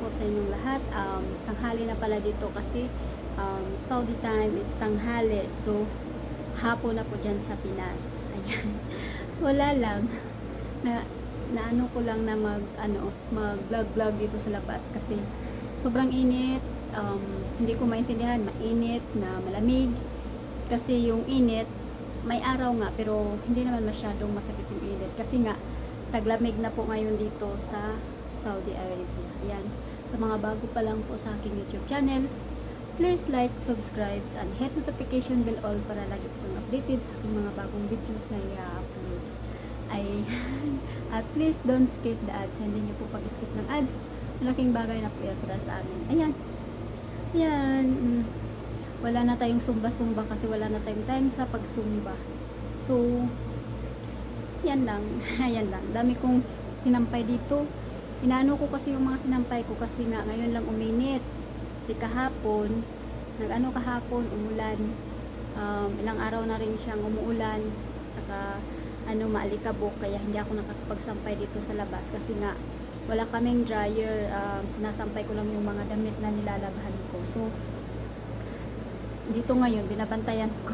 po sa inyong lahat. Tanghali na pala dito kasi Saudi time, it's tanghali. So, hapon na po dyan sa Pinas. Ayan. Wala lang. Na ano ko lang na mag-vlog dito sa labas kasi sobrang init. Hindi ko maintindihan, mainit na malamig. Kasi yung init, may araw nga pero hindi naman masyadong masakit yung init. Kasi nga, taglamig na po ngayon dito sa Saudi Arabia. Ayan. Sa mga bago pa lang po sa aking YouTube channel, please like, subscribe, and hit notification bell all para lagi po kang updated sa aking mga bagong videos na i-upload. At please don't skip the ads. Hindi niyo po pag-skip ng ads. Malaking bagay na po yan para sa amin. Ayan. Ayan. Wala na tayong sumba-sumba kasi wala na tayong time sa pagsumba. So, yan lang. Ayan lang. Dami kong sinampay dito. Inaano ko kasi yung mga sinampay ko kasi nga ngayon lang uminit. Kasi kahapon, kahapon, umulan. Ilang araw na rin siyang umuulan. Saka, maalikabok. Kaya hindi ako nakakapagsampay dito sa labas. Kasi nga, wala kaming dryer. Sinasampay ko lang yung mga damit na nilalabhan ko. So, dito ngayon, binabantayan ko.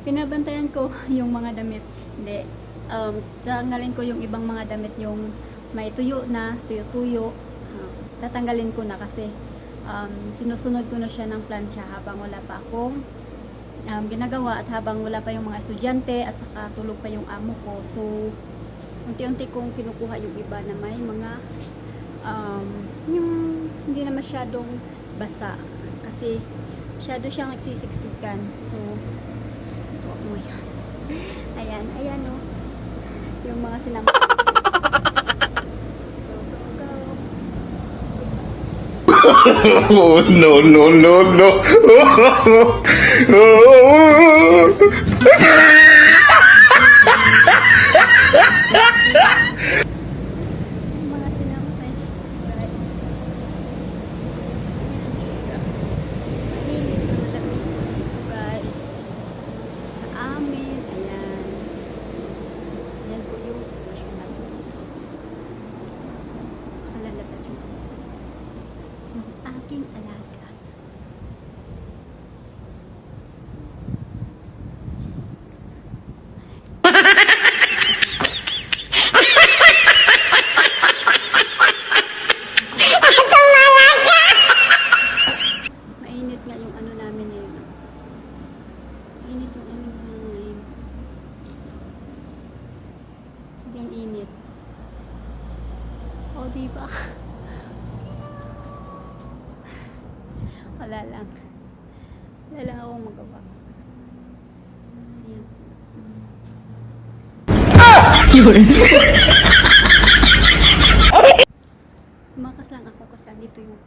Binabantayan ko yung mga damit. Hindi. Tatanggalin ko yung ibang mga damit yung may tuyo na, tuyo-tuyo. Tatanggalin ko na kasi sinusunod ko na siya ng plancha habang wala pa akong ginagawa at habang wala pa yung mga estudyante at saka tulog pa yung amo ko. So, unti-unti kong kinukuha yung iba na may mga yung hindi na masyadong basa kasi masyado siyang nagsisiksikan. So, ayan o. Yung mga sinang Oh, no, no, no, no. yung mga sinampay guys. Mainit na malamig dito guys sa amin. Ayan. Ayan po yung sitwasyon natin. Malalabas yung aking alaga. Mainit nga yung namin ngayon. Mainit yung aming sana ngayon. Sobrang init. O, diba? Wala lang. Wala lang akong magawa. Ayan. Tumakas lang ako kasi andito yung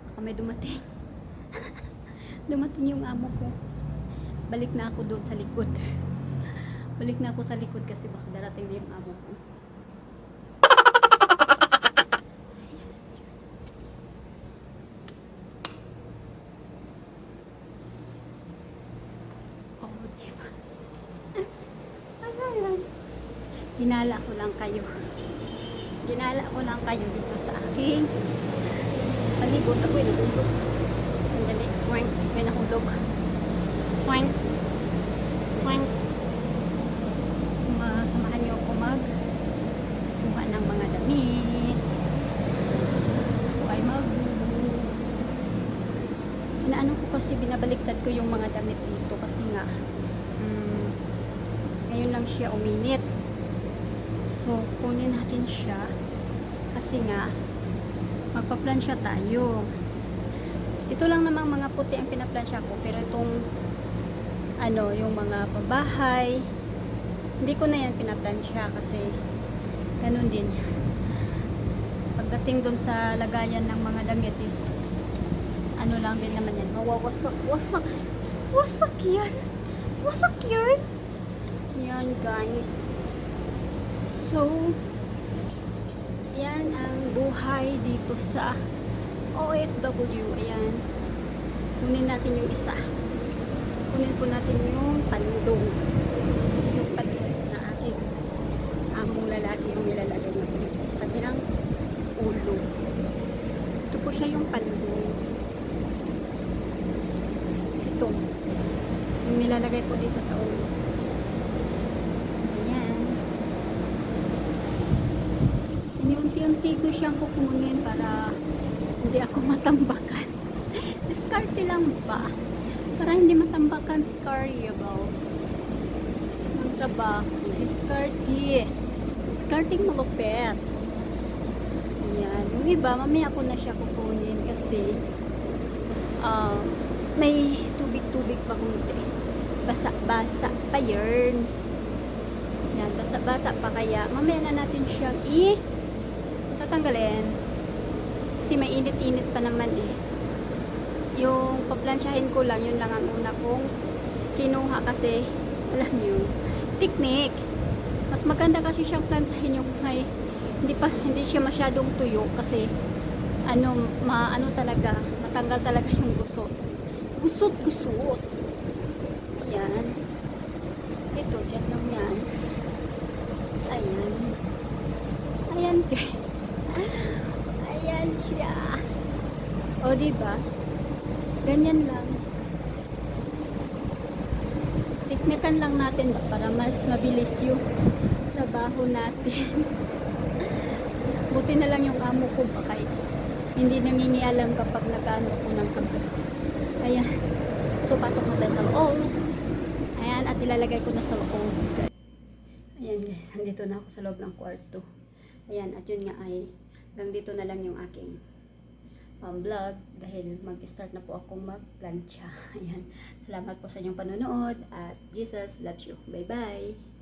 baka may dumating. Dumating yung amo ko. Balik na ako doon sa likod. Balik na ako sa likod kasi baka darating na yung amo ko. Ginala ko lang kayo. Ginala ko lang kayo dito sa aking palibot. Ako'y nahulog. Sandali. Wang. May nahulog. Wang. Wang. Samahan niyo ako kuha ng mga damit. Ako ay inaano ko kasi binabaliktad ko yung mga damit dito kasi nga ngayon lang siya uminit. So, kunin natin siya kasi nga magpa-plansya tayo. Ito lang namang mga puti ang pinaplansya ko pero itong yung mga pabahay hindi ko na yan pinaplansya kasi ganun din. Pagdating dun sa lagayan ng mga damit is lang din naman yan. Wasak yan. Wasak yan. Yan guys. So, yan ang buhay dito sa OFW. Ayan. Kunin natin yung isa. Kunin po natin yung pandong. Yung pandong na ating among lalaki yung nilalagay na dito sa kanyang ulo. siya yung pandong. Ito. Yung nilalagay ko dito sa ulo. Ayan. Unti-unti ko siyang kukunin para hindi ako matambakan. Diskarte lang ba? Para hindi matambakan si Carnival. Ang trabaho. Diskarte. Discarding malupet. Ayan. Yung iba, mamaya ko na siya kukunin kasi may tubig-tubig pa kunti. Basa-basa pa yun. Ayan, basa-basa pa kaya mamaya na natin siyang tatanggalin. Kasi may init-init pa naman eh. Yung paplansyahin ko lang, yun lang ang una kong kinuha kasi alam nyo, technique. Mas maganda kasi siyang plansahin yung may hindi siya masyadong tuyo kasi ano talaga, matanggal talaga yung gusot. Gusot. Ayan. Ito, dyan lang yan. Ayan. Ayan guys. Ayan siya. O, diba? Ganyan lang. Teknikan lang natin ba para mas mabilis yung trabaho natin. Buti na lang yung amo ko baka hindi nangingialam kapag nag-ano ko ng kamera. Ayan. So, pasok na tayo sa loob. Ayan, at ilalagay ko na sa loob. Ayan guys, nandito na ako sa loob ng kwarto. Ayan, at yun nga ay hanggang dito na lang yung aking vlog dahil mag-start na po ako mag-plancha. Ayan. Salamat po sa inyong panonood at Jesus loves you. Bye-bye!